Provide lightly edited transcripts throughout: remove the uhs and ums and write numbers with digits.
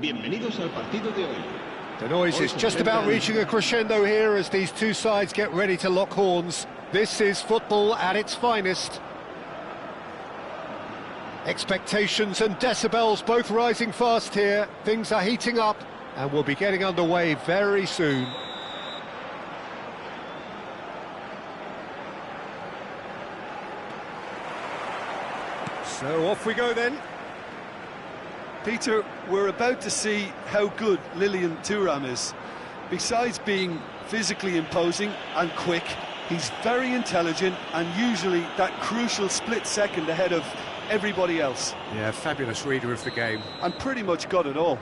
Bienvenidos al partido de hoy. The noise is just about reaching a crescendo here as these two sides get ready to lock horns. This is football at its finest. Expectations and decibels both rising fast here. Things are heating up and we'll be getting underway very soon. So off we go then. Peter, we're about to see how good Lilian Thuram is. Besides being physically imposing and quick, he's very intelligent and usually that crucial split second ahead of everybody else. Yeah, fabulous reader of the game. And pretty much got it all.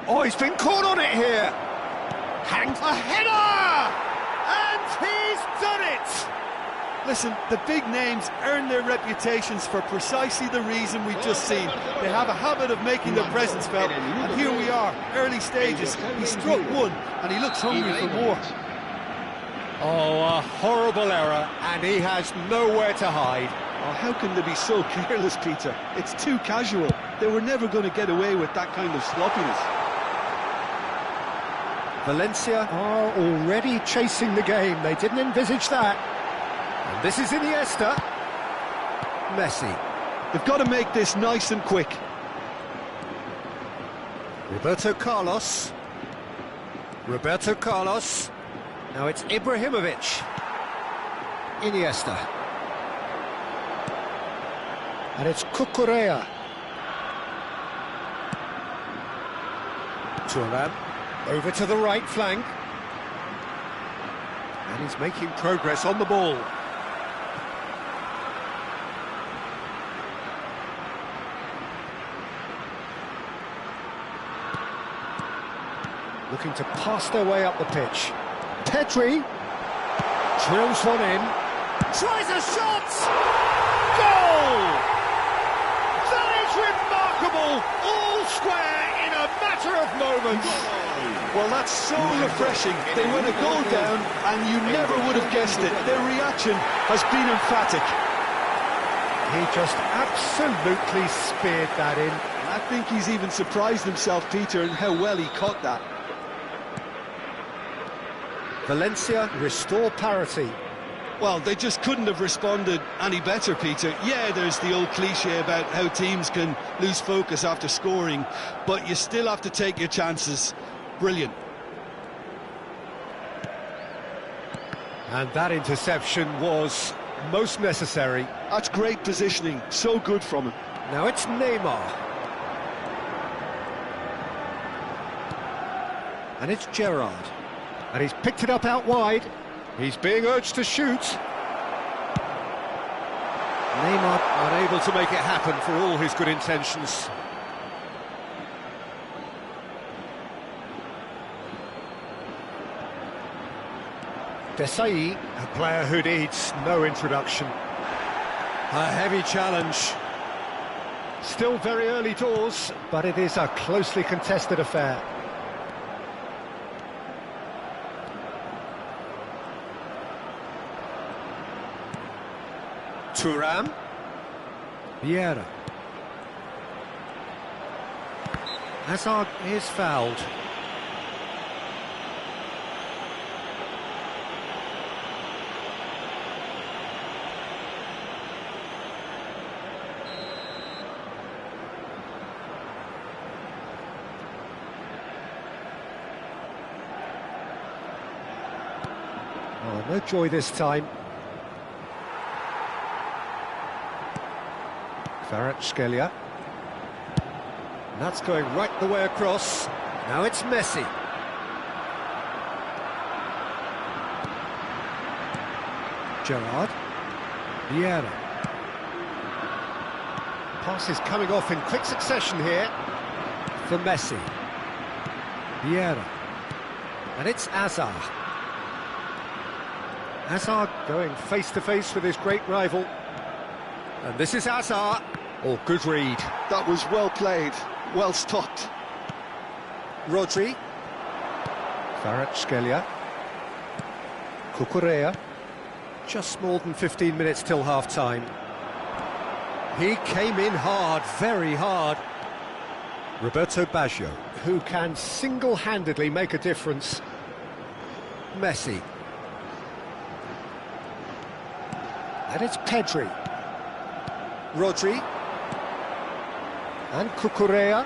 Oh, he's been caught on it here. Hanged a header! And he's done it! Listen, the big names earn their reputations for precisely the reason we've just seen. They have a habit of making their presence felt, and here we are, early stages. He struck one, and he looks hungry for more. Oh, a horrible error, and he has nowhere to hide. Oh, how can they be so careless, Peter? It's too casual. They were never going to get away with that kind of sloppiness. Valencia are already chasing the game. They didn't envisage that. And this is Iniesta. Messi. They've got to make this nice and quick. Roberto Carlos. Roberto Carlos. Now it's Ibrahimovic. Iniesta. And it's Cucurella. Thuram. Over to the right flank. And he's making progress on the ball. Looking to pass their way up the pitch. Pedri drills one in. Tries a shot! Goal! That is remarkable! All square in a matter of moments. Well, that's so refreshing. They went a goal down and you never would have guessed it. Their reaction has been emphatic. He just absolutely speared that in. I think he's even surprised himself, Peter, in how well he caught that. Valencia restore parity. Well, they just couldn't have responded any better, Peter. Yeah, there's the old cliche about how teams can lose focus after scoring, but you still have to take your chances. Brilliant. And that interception was most necessary. That's great positioning, so good from him. Now it's Neymar. And it's Gerrard. And he's picked it up out wide. He's being urged to shoot. Neymar unable to make it happen for all his good intentions. Desai, a player who needs no introduction. A heavy challenge. Still very early doors, but it is a closely contested affair. Thuram. Vieira. Hazard is fouled. Oh, no joy this time. Kvaratskhelia. That's going right the way across. Now it's Messi. Gerrard. Vieira. Pass is coming off in quick succession here for Messi. Vieira. And it's Hazard. Hazard going face-to-face with his great rival. And this is Hazard. Oh, good read. That was well played, well stopped. Rodri. Kvaratskhelia. Cucurella. Just more than 15 minutes till half-time. He came in hard, very hard. Roberto Baggio, who can single-handedly make a difference. Messi. And it's Pedri. Rodri. And Cucurella.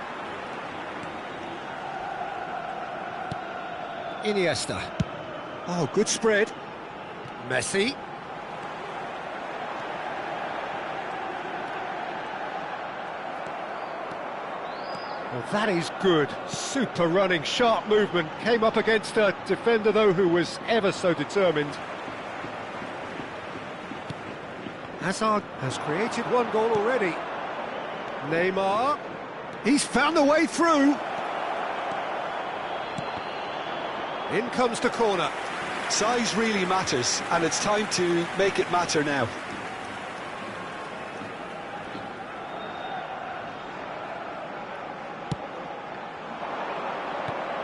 Iniesta. Oh, good spread. Messi. Well, that is good. Super running, sharp movement. Came up against a defender, though, who was ever so determined. Hazard has created one goal already. Neymar. He's found the way through. In comes the corner. Size really matters, and it's time to make it matter now.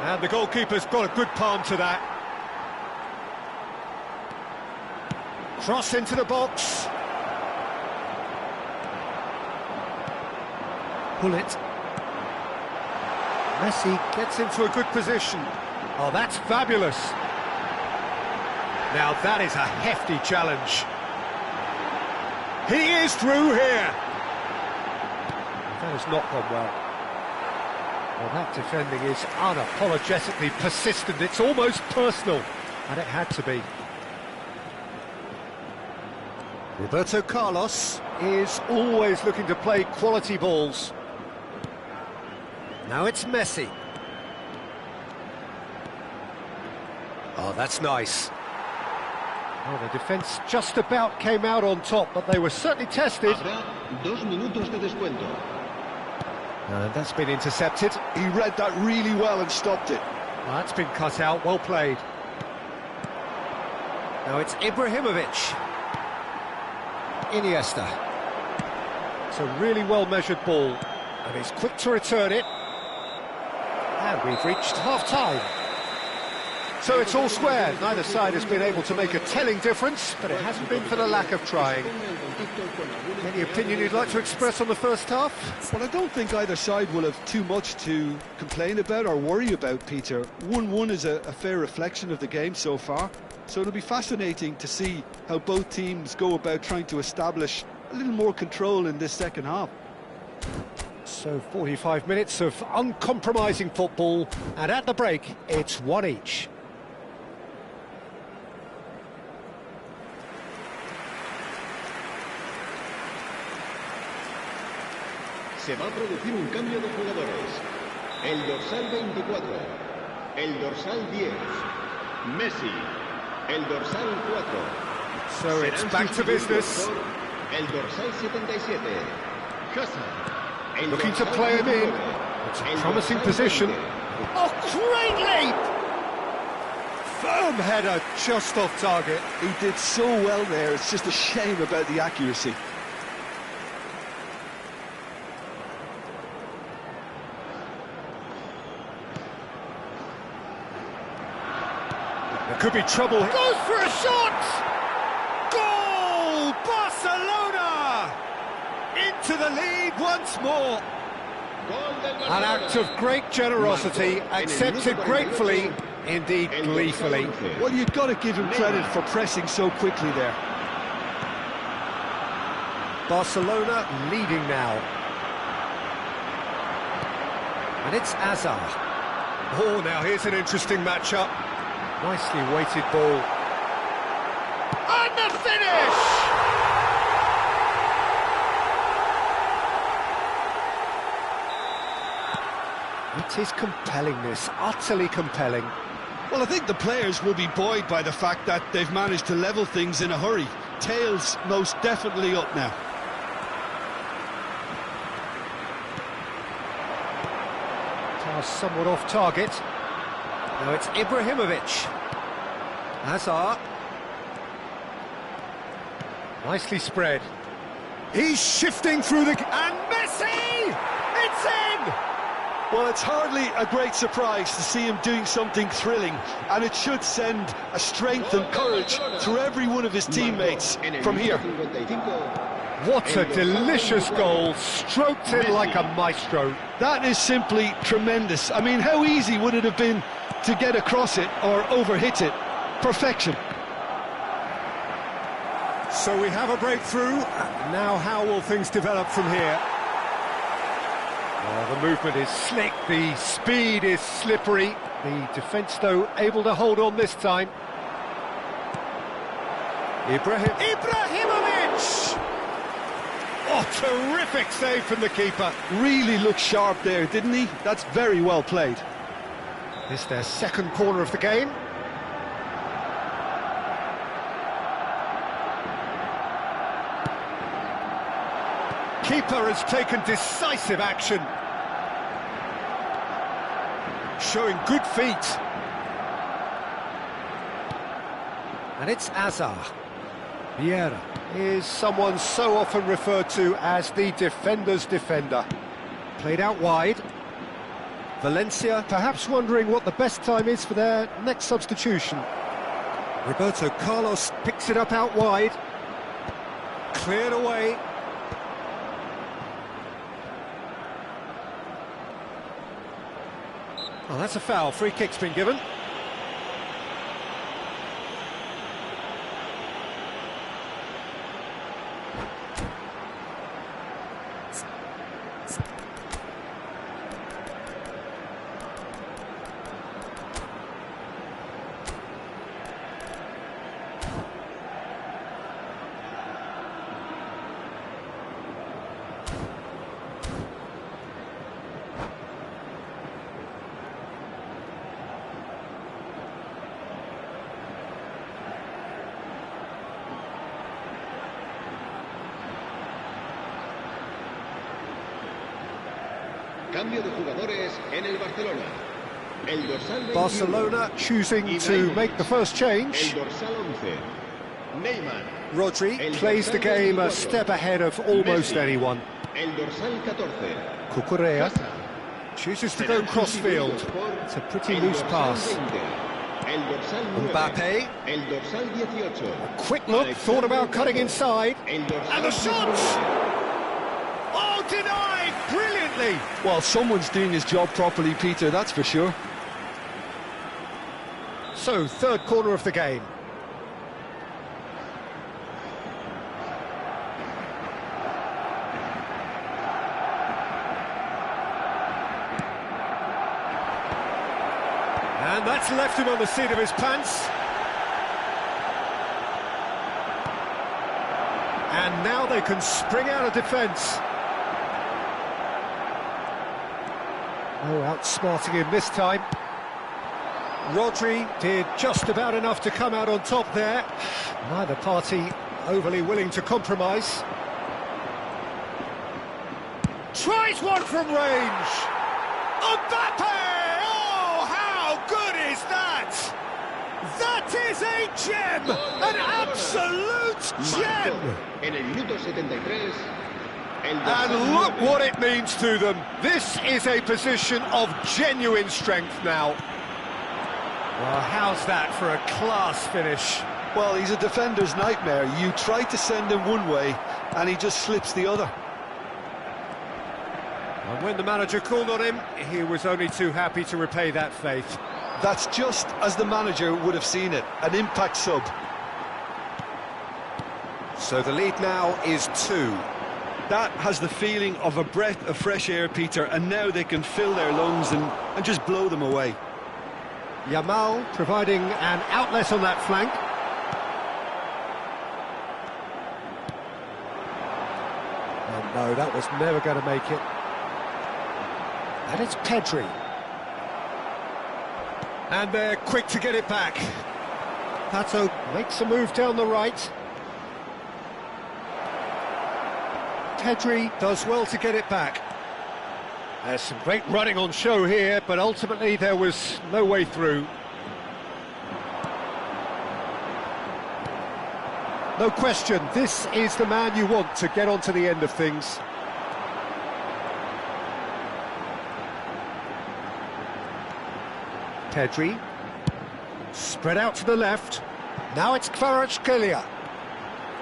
And the goalkeeper's got a good palm to that. Cross into the box. Pull it. Messi gets into a good position. Oh, that's fabulous. Now that is a hefty challenge. He is through here. That has not gone well. Well, that defending is unapologetically persistent. It's almost personal, and it had to be. Roberto Carlos is always looking to play quality balls. Now it's Messi. Oh, that's nice. Oh, the defence just about came out on top, but they were certainly tested. Habrá 2 minutos de descuento. And that's been intercepted. He read that really well and stopped it. Well, that's been cut out, well played. Now it's Ibrahimovic. Iniesta. It's a really well-measured ball, and he's quick to return it. And we've reached half-time. So it's all square. Neither side has been able to make a telling difference, but it hasn't been for the lack of trying. Any opinion you'd like to express on the first half? Well, I don't think either side will have too much to complain about or worry about, Peter. 1-1 is a fair reflection of the game so far, so it'll be fascinating to see how both teams go about trying to establish a little more control in this second half. So 45 minutes of uncompromising football, and at the break, it's 1 each. Se va a producir un cambio de jugadores. El dorsal 24, el dorsal 10, Messi, el dorsal 4. So it's back to business. El dorsal 77, Hazard. Looking to play him in. It's a promising position. Oh, great leap! Firm header, just off target. He did so well there, it's just a shame about the accuracy. There could be trouble. Goes for a shot! Goal! Barcelona! Into the lead once more. An act of great generosity, accepted gratefully, indeed gleefully. Well, you've got to give him credit for pressing so quickly there. Barcelona leading now. And it's Hazard. Oh, now here's an interesting matchup. Nicely weighted ball. And the finish! It is compelling, this, utterly compelling. Well, I think the players will be buoyed by the fact that they've managed to level things in a hurry. Tails most definitely up now. Pass somewhat off target. Now it's Ibrahimovic. Hazard. Nicely spread. He's shifting through the... And Messi! It's in! Well, it's hardly a great surprise to see him doing something thrilling, and it should send a strength and courage through every one of his teammates from here. What a delicious goal, stroked in like a maestro. That is simply tremendous. I mean, how easy would it have been to get across it or overhit it? Perfection. So we have a breakthrough. Now how will things develop from here? Oh, the movement is slick, the speed is slippery. The defence, though, able to hold on this time. Ibrahimovic! Oh, terrific save from the keeper. Really looked sharp there, didn't he? That's very well played. This their second corner of the game. Keeper has taken decisive action. Showing good feet. And it's Hazard. Vieira is someone so often referred to as the defender's defender. Played out wide. Valencia perhaps wondering what the best time is for their next substitution. Roberto Carlos picks it up out wide. Cleared away. Oh, that's a foul. Free kick's been given. Cambio de jugadores en el Barcelona. El dorsal 21. Barcelona choosing to make the first change. El dorsal 11. Neymar. Rodri plays the game a step ahead of almost anyone. El dorsal 14. Cucurella chooses to go cross-field. It's a pretty loose pass. El dorsal 9. Mbappe. El dorsal 18. A quick look, thought about cutting inside. El dorsal And the shot! Oh, denied brilliantly! Well, someone's doing his job properly, Peter, that's for sure. So, third corner of the game. And that's left him on the seat of his pants. And now they can spring out of defence. Oh, outsmarting him this time. Rodri did just about enough to come out on top there. Neither party overly willing to compromise. Tries one from range. Mbappe! Oh, how good is that? That is a gem! An absolute gem! En el minuto 73. And look what it means to them. This is a position of genuine strength now. Well, how's that for a class finish? Well, he's a defender's nightmare. You try to send him one way, and he just slips the other. And when the manager called on him, he was only too happy to repay that faith. That's just as the manager would have seen it, an impact sub. So the lead now is 2. That has the feeling of a breath of fresh air, Peter, and now they can fill their lungs and just blow them away. Yamal providing an outlet on that flank. Oh no, that was never going to make it. And it's Pedri. And they're quick to get it back. Pato makes a move down the right. Pedri does well to get it back. There's some great running on show here, but ultimately there was no way through. No question, this is the man you want to get onto the end of things. Pedri, spread out to the left. Now it's Kvaratskhelia.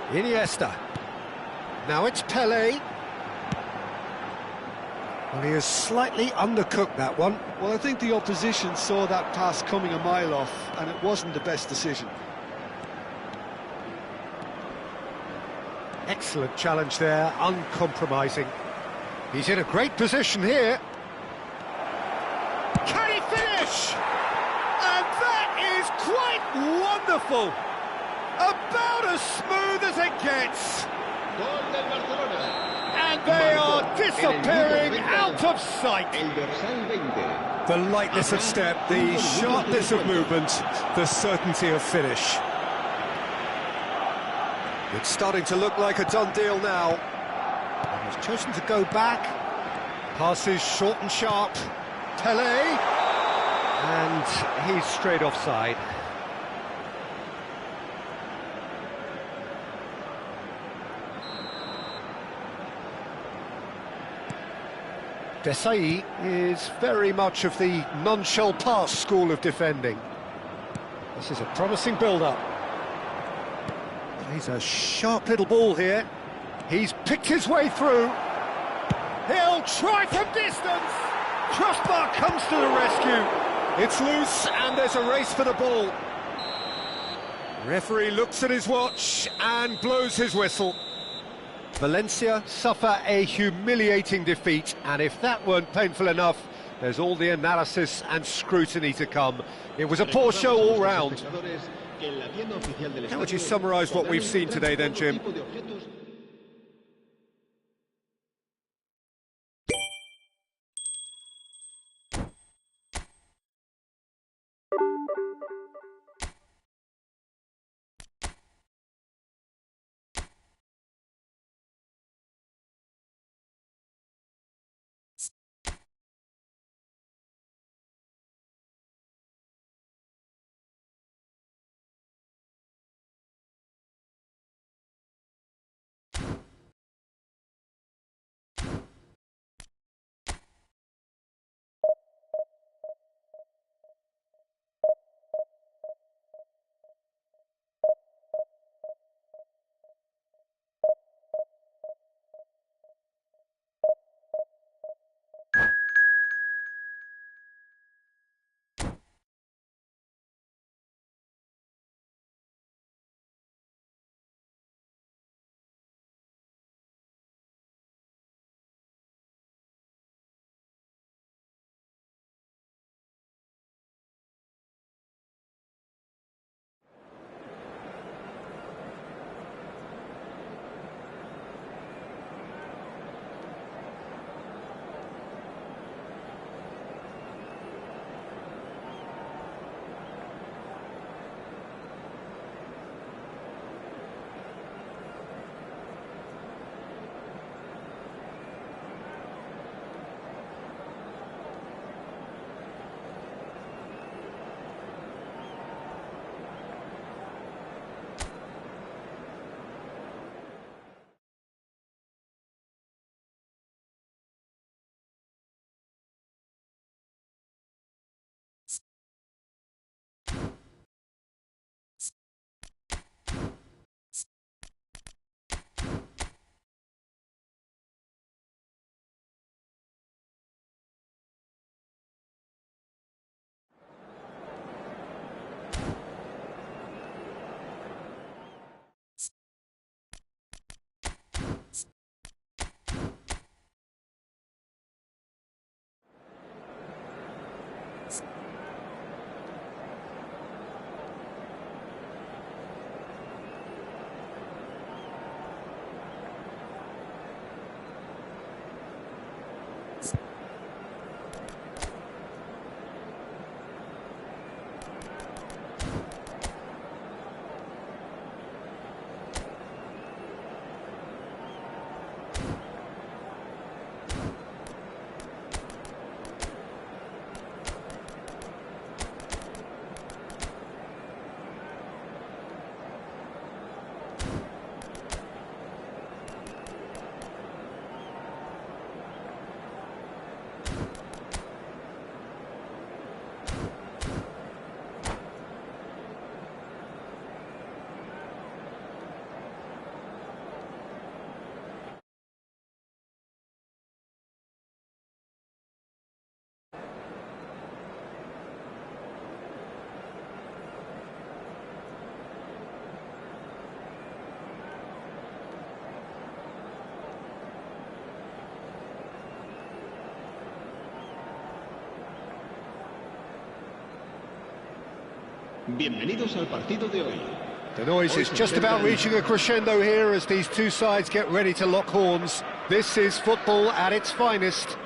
Iniesta. Now it's Pelé. Well, he has slightly undercooked that one. Well, I think the opposition saw that pass coming a mile off, and it wasn't the best decision. Excellent challenge there, uncompromising. He's in a great position here. Can he finish? And that is quite wonderful. About as smooth as it gets. Gol del Barcelona. And they are disappearing out of sight. El dorsal 20. The lightness of step, the sharpness of movement, the certainty of finish. It's starting to look like a done deal now. And he's chosen to go back. Passes short and sharp. Pelé. And he's straight offside. Desailly is very much of the non-shall-pass school of defending. This is a promising build-up. He's a sharp little ball here. He's picked his way through. He'll try from distance. Crossbar comes to the rescue. It's loose and there's a race for the ball. Referee looks at his watch and blows his whistle. Valencia suffer a humiliating defeat, and if that weren't painful enough, there's all the analysis and scrutiny to come. It was a poor show all round. How would you summarise what we've seen today then, Jim? Bienvenidos al partido de hoy. The noise is just about reaching a crescendo here as these two sides get ready to lock horns. This is football at its finest.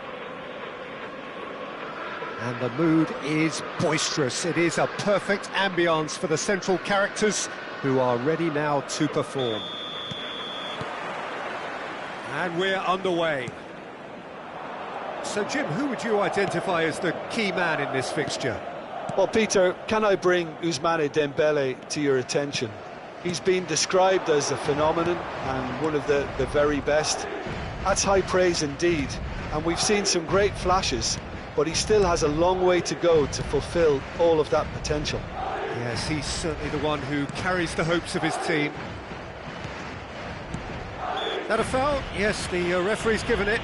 And the mood is boisterous. It is a perfect ambience for the central characters who are ready now to perform. And we're underway. So, Jim, who would you identify as the key man in this fixture? Well, Peter, can I bring Ousmane Dembele to your attention? He's been described as a phenomenon and one of the very best. That's high praise indeed, and we've seen some great flashes, but he still has a long way to go to fulfill all of that potential. Yes, he's certainly the one who carries the hopes of his team. That a foul? Yes, the referee's given it.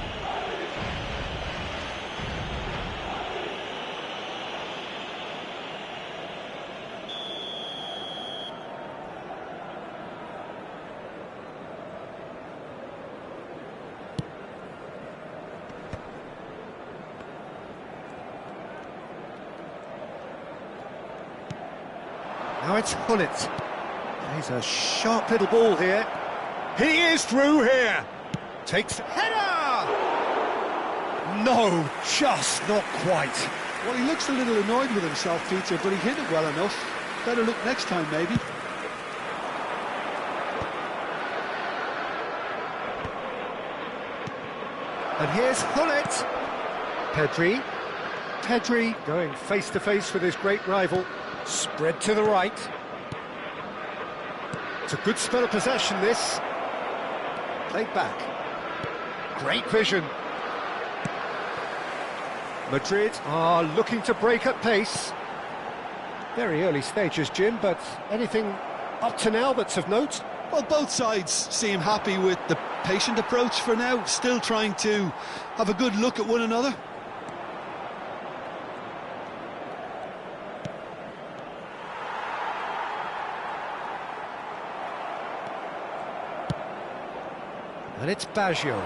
Now it's Hullet. He's a sharp little ball here. He is through here. Takes header! No, just not quite. Well, he looks a little annoyed with himself, Peter, but he hit it well enough. Better look next time, maybe. And here's Hullet. Pedri going face-to-face with his great rival. Spread to the right. It's a good spell of possession, this. Played back. Great vision. Madrid are looking to break at pace. Very early stages, Jim, but anything up to now that's of note? Well, both sides seem happy with the patient approach for now, still trying to have a good look at one another. And it's Baggio.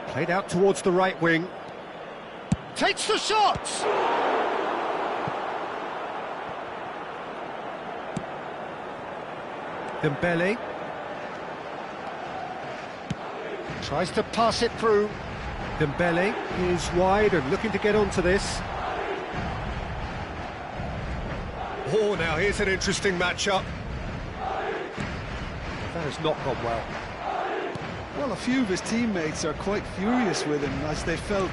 Played out towards the right wing. Takes the shot! Dembele. Tries to pass it through. Dembele is wide and looking to get onto this. Oh, now here's an interesting matchup. That has not gone well. Well, a few of his teammates are quite furious with him as they felt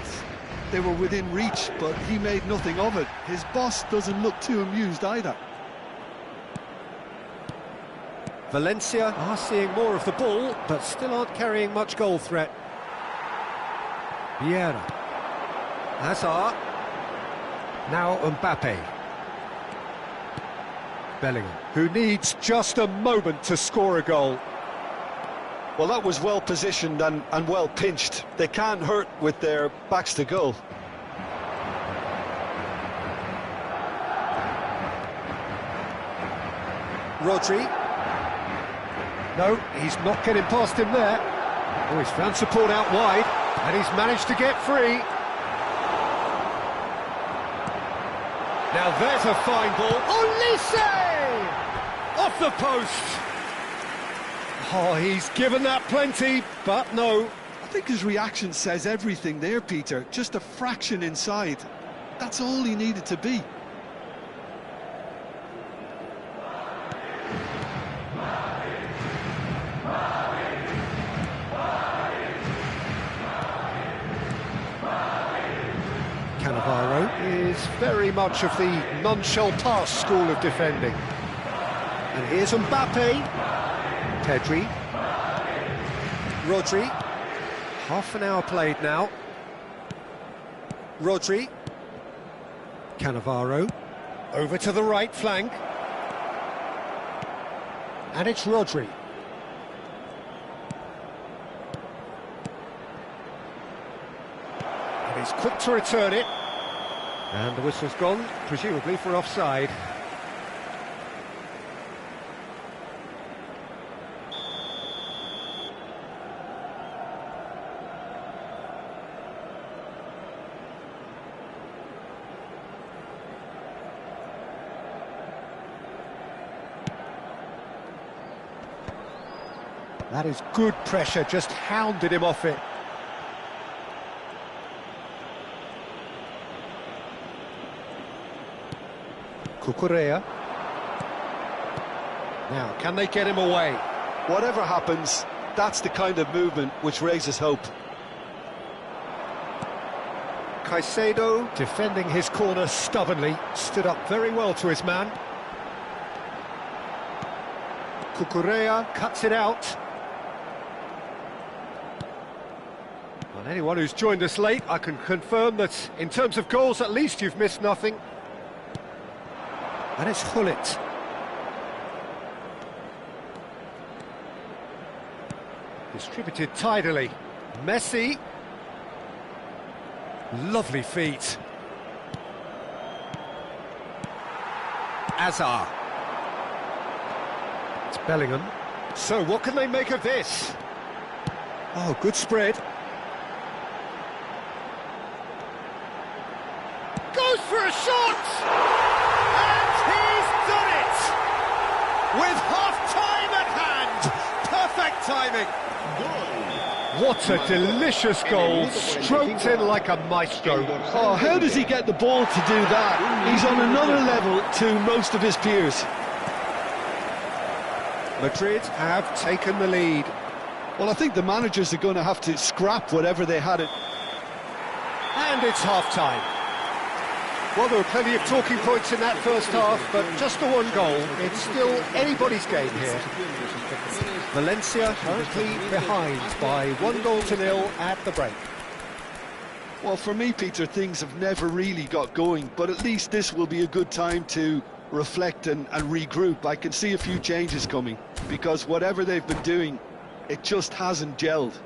they were within reach, but he made nothing of it. His boss doesn't look too amused either. Valencia are seeing more of the ball, but still aren't carrying much goal threat. Vieira. Hazard. Now Mbappe. Bellingham, who needs just a moment to score a goal. Well, that was well positioned and well pinched. They can't hurt with their backs to goal. Rodri. No, he's not getting past him there. Oh, he's found support out wide, and he's managed to get free. Now there's a fine ball. Olise! Off the post. Oh, he's given that plenty, but no. I think his reaction says everything there, Peter. Just a fraction inside. That's all he needed to be. Cannavaro is very much of the none-shall-pass school of defending. And here's Mbappe. Pedri. Rodri. Half an hour played now. Rodri. Cannavaro. Over to the right flank. And it's Rodri. And he's quick to return it. And the whistle's gone, presumably for offside. That is good pressure, just hounded him off it. Cucurella. Now, can they get him away? Whatever happens, that's the kind of movement which raises hope. Caicedo, defending his corner stubbornly, stood up very well to his man. Cucurella cuts it out. Well, anyone who's joined us late, I can confirm that in terms of goals, at least you've missed nothing. And it's Hullet. Distributed tidily. Messi. Lovely feet. Azar. It's Bellingham. So what can they make of this? Oh, good spread. Goes for a shot! And he's done it! With half-time at hand! Perfect timing! What a delicious goal, stroked in like a maestro. Oh, how does he get the ball to do that? He's on another level to most of his peers. Madrid have taken the lead. Well, I think the managers are going to have to scrap whatever they had it. And it's half-time. Well, there were plenty of talking points in that first half, but just the one goal. It's still anybody's game here. Valencia currently behind by 1-0 at the break. Well, for me, Peter, things have never really got going, but at least this will be a good time to reflect and regroup. I can see a few changes coming, because whatever they've been doing, it just hasn't gelled.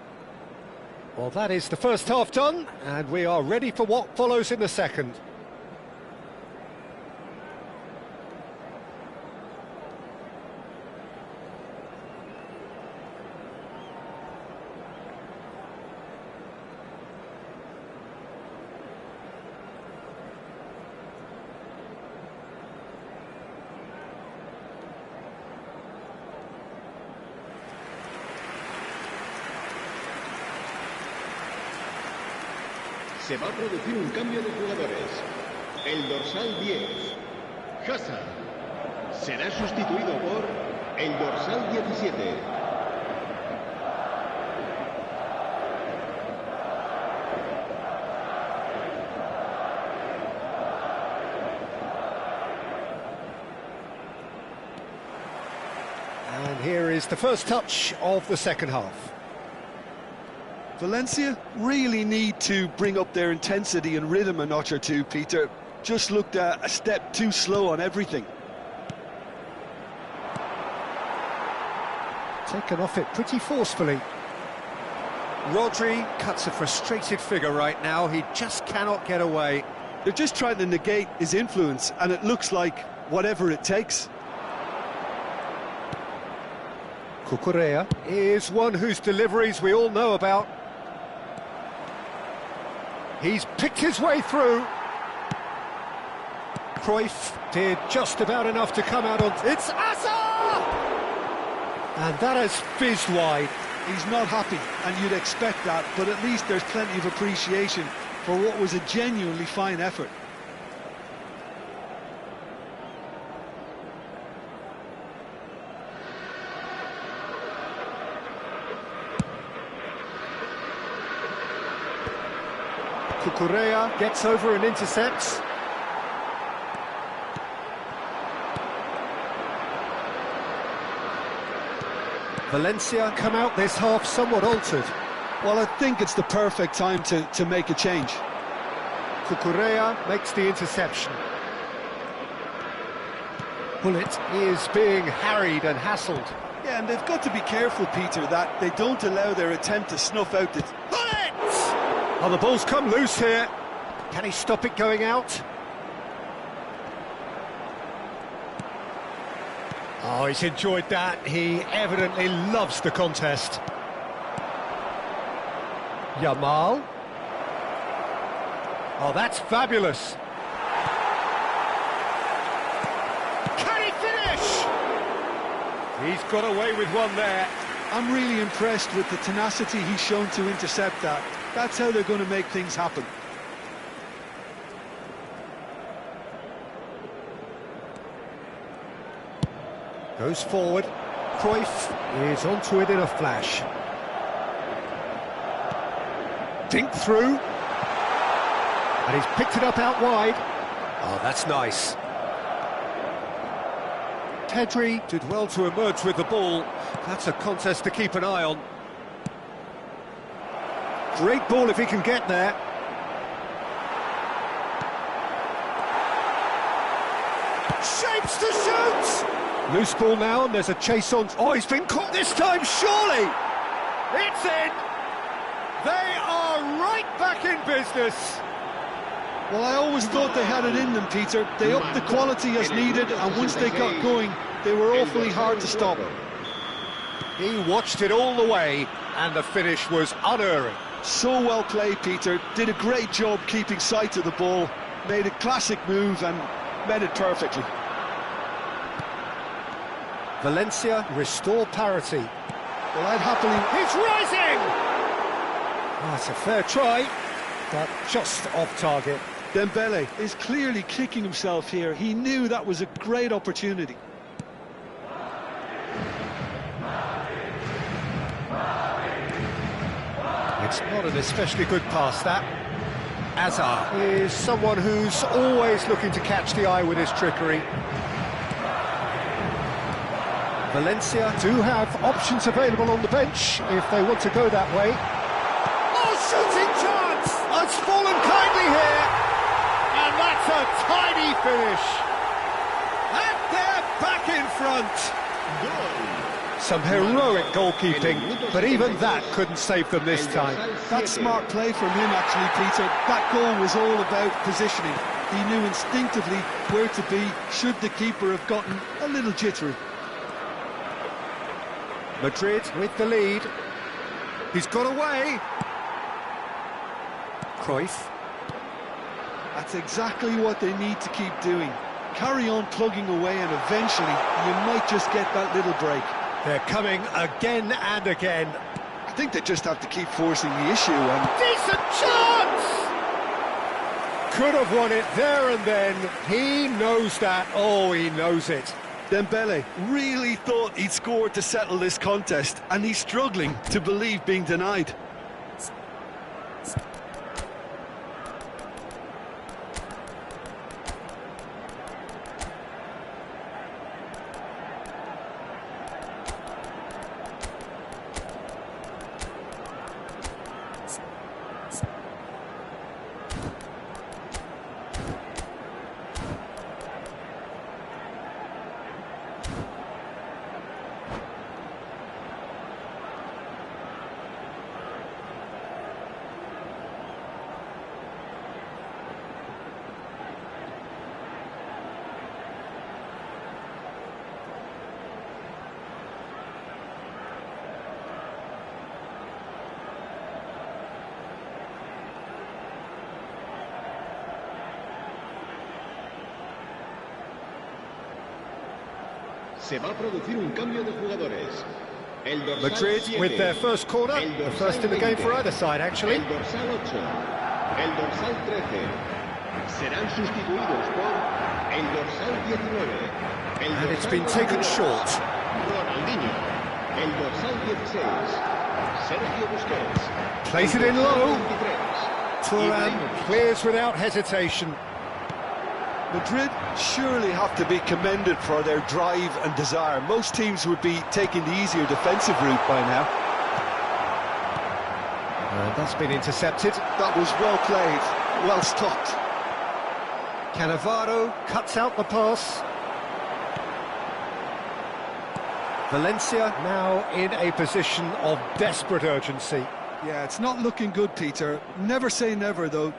Well, that is the first half done, and we are ready for what follows in the second. Se va a producir un cambio de jugadores. El dorsal 10, Hazard, será sustituido por el dorsal 17. And here is the first touch of the second half. Valencia really need to bring up their intensity and rhythm a notch or two, Peter. Just looked a step too slow on everything. Taken off it pretty forcefully. Rodri cuts a frustrated figure right now. He just cannot get away. They're just trying to negate his influence, and it looks like whatever it takes. Cucurella is one whose deliveries we all know about. He's picked his way through. Cruyff did just about enough to come out on... It's Azar! And that has fizzed wide. He's not happy, and you'd expect that, but at least there's plenty of appreciation for what was a genuinely fine effort. Cucurella gets over and intercepts. Valencia come out this half somewhat altered. Well, I think it's the perfect time to make a change. Cucurella makes the interception. Bullet is being harried and hassled. Yeah, and they've got to be careful, Peter, that they don't allow their attempt to snuff out the... Bullet! Oh, the ball's come loose here. Can he stop it going out? Oh, he's enjoyed that. He evidently loves the contest. Yamal. Oh, that's fabulous. Can he finish? He's got away with one there. I'm really impressed with the tenacity he's shown to intercept that. That's how they're going to make things happen. Goes forward. Cruyff is onto it in a flash. Dink through. And he's picked it up out wide. Oh, that's nice. Pedri did well to emerge with the ball. That's a contest to keep an eye on. Great ball if he can get there. Shapes to shoot! Loose ball now, and there's a chase on. Oh, he's been caught this time, surely! It's in! They are right back in business! Well, I always thought they had it in them, Peter. They upped the quality as needed, and once they got going, they were awfully hard to stop. He watched it all the way, and the finish was unerring. So well played, Peter. Did a great job keeping sight of the ball. Made a classic move and met it perfectly. Valencia restore parity. Well, I'd happily... He's rising! Oh, it's a fair try, but just off target. Dembele is clearly kicking himself here. He knew that was a great opportunity. It's not an especially good pass, that. Azar is someone who's always looking to catch the eye with his trickery. Valencia do have options available on the bench if they want to go that way. Oh, shooting chance! It's fallen kindly here, and that's a tidy finish. And they're back in front. Some heroic goalkeeping, but even that couldn't save them this time. That's smart play from him, actually, Peter. That goal was all about positioning. He knew instinctively where to be should the keeper have gotten a little jittery. Madrid with the lead. He's got away. Cruyff. That's exactly what they need to keep doing. Carry on plugging away, and eventually you might just get that little break. They're coming again and again. I think they just have to keep forcing the issue. And decent chance! Could have won it there and then. He knows that. Oh, he knows it. Dembele really thought he'd scored to settle this contest, and he's struggling to believe being denied. Se va a producir un cambio de jugadores. El dorsal Madrid 7, with their first corner, the first in the game for either side, actually. El dorsal 8, el dorsal 13. Serán sustituidos por el dorsal 19. And it's been taken short. Ronaldinho. El dorsal 16. Sergio Busquets. Plays it in low. Thuram clears without hesitation. Madrid surely have to be commended for their drive and desire. Most teams would be taking the easier defensive route by now. That's been intercepted. That was well played, well stopped. Cannavaro cuts out the pass. Valencia now in a position of desperate urgency. Yeah, it's not looking good, Peter. Never say never, though.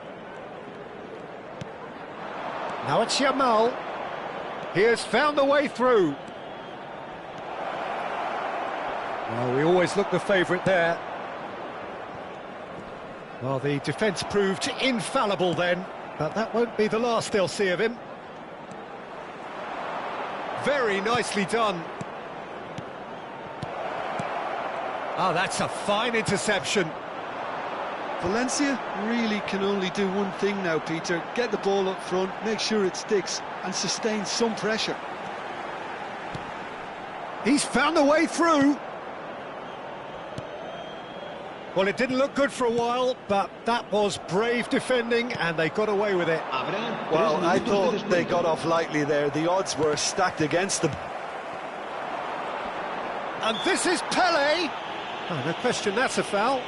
Now it's Yamal. He has found the way through. Well, we always look the favourite there. Well, the defence proved infallible then, but that won't be the last they'll see of him. Very nicely done. Oh, that's a fine interception. Valencia really can only do one thing now, Peter. Get the ball up front, make sure it sticks, and sustain some pressure. He's found a way through. Well, it didn't look good for a while, but that was brave defending, and they got away with it. Well, I thought they got off lightly there. The odds were stacked against them. And this is Pele. Oh, no question, that's a foul.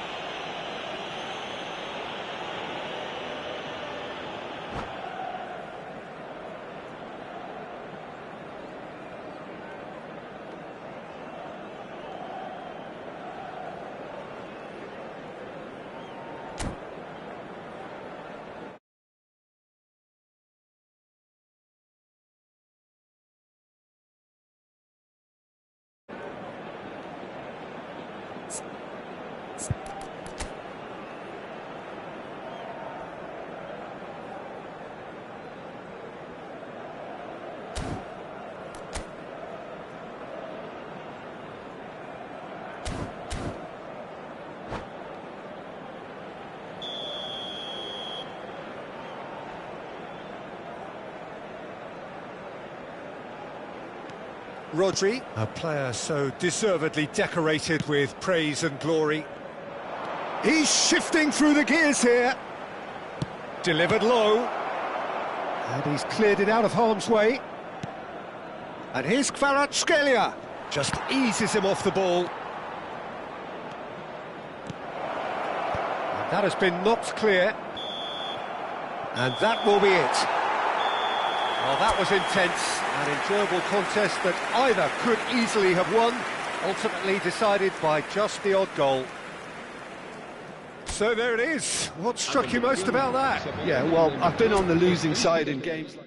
Rodri, a player so deservedly decorated with praise and glory. He's shifting through the gears here. Delivered low. And he's cleared it out of harm's way. And here's Kvaratskhelia. Just eases him off the ball. And that has been knocked clear. And that will be it. Well, that was intense, an enjoyable contest that either could easily have won, ultimately decided by just the odd goal. So there it is. What struck you most about that? Yeah, well, I've been on the losing side in games like